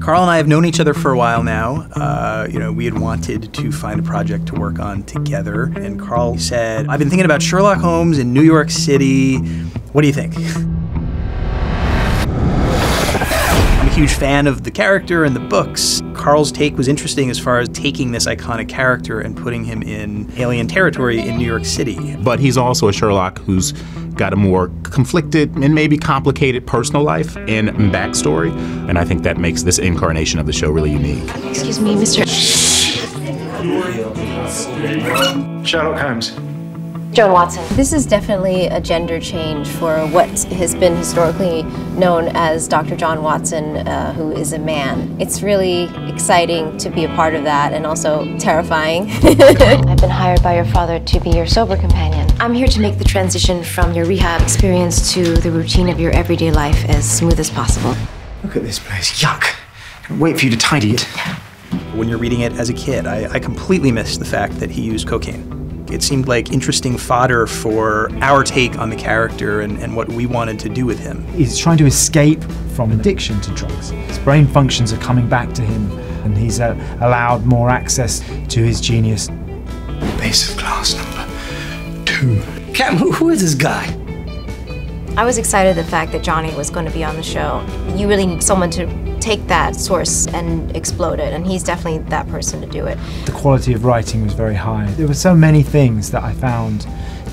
Carl and I have known each other for a while now. We had wanted to find a project to work on together, and Carl said, I've been thinking about Sherlock Holmes in New York City. What do you think? I'm a huge fan of the character and the books. Carl's take was interesting as far as taking this iconic character and putting him in alien territory in New York City. But he's also a Sherlock who's got a more conflicted and maybe complicated personal life and backstory. And I think that makes this incarnation of the show really unique. Excuse me, Mr. Sherlock Holmes. Joan Watson. This is definitely a gender change for what has been historically known as Dr. John Watson, who is a man. It's really exciting to be a part of that, and also terrifying. I've been hired by your father to be your sober companion. I'm here to make the transition from your rehab experience to the routine of your everyday life as smooth as possible. Look at this place. Yuck. Can't wait for you to tidy it. When you're reading it as a kid, I completely missed the fact that he used cocaine. It seemed like interesting fodder for our take on the character and what we wanted to do with him. He's trying to escape from addiction to drugs. His brain functions are coming back to him, and he's allowed more access to his genius. Base of class number 2. Cam, who is this guy? I was excited the fact that Johnny was going to be on the show. You really need someone to take that source and explode it, and he's definitely that person to do it. The quality of writing was very high. There were so many things that I found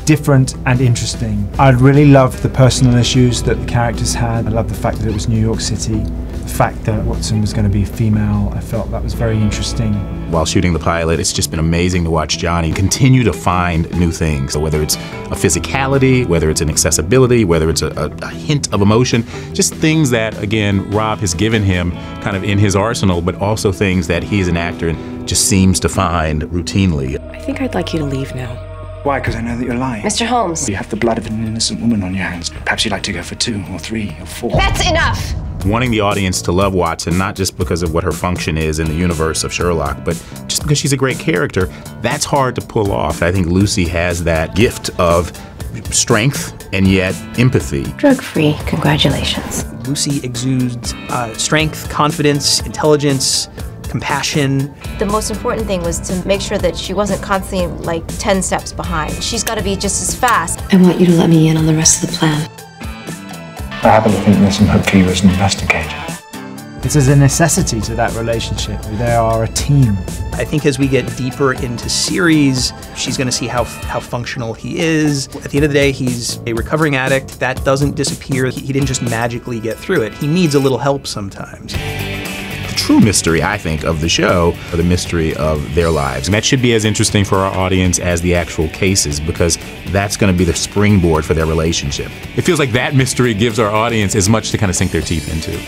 different and interesting. I really loved the personal issues that the characters had. I loved the fact that it was New York City. The fact that Watson was going to be female, I felt that was very interesting. While shooting the pilot, it's just been amazing to watch Johnny continue to find new things. So whether it's a physicality, whether it's an accessibility, whether it's a hint of emotion, just things that, again, Rob has given him kind of in his arsenal, but also things that he as an actor just seems to find routinely. I think I'd like you to leave now. Why? Because I know that you're lying. Mr. Holmes. You have the blood of an innocent woman on your hands. Perhaps you'd like to go for 2 or 3 or 4. That's enough! Wanting the audience to love Watson, not just because of what her function is in the universe of Sherlock, but just because she's a great character, that's hard to pull off. I think Lucy has that gift of strength and yet empathy. Drug-free, congratulations. Lucy exudes strength, confidence, intelligence, compassion. The most important thing was to make sure that she wasn't constantly like 10 steps behind. She's got to be just as fast. I want you to let me in on the rest of the plan. I happen to think there's some hope for you as an investigator. It's as a necessity to that relationship. They are a team. I think as we get deeper into series, she's going to see how functional he is. At the end of the day, he's a recovering addict. That doesn't disappear. He didn't just magically get through it. He needs a little help sometimes. The true mystery, I think, of the show are the mystery of their lives. And that should be as interesting for our audience as the actual cases, because that's going to be the springboard for their relationship. It feels like that mystery gives our audience as much to kind of sink their teeth into.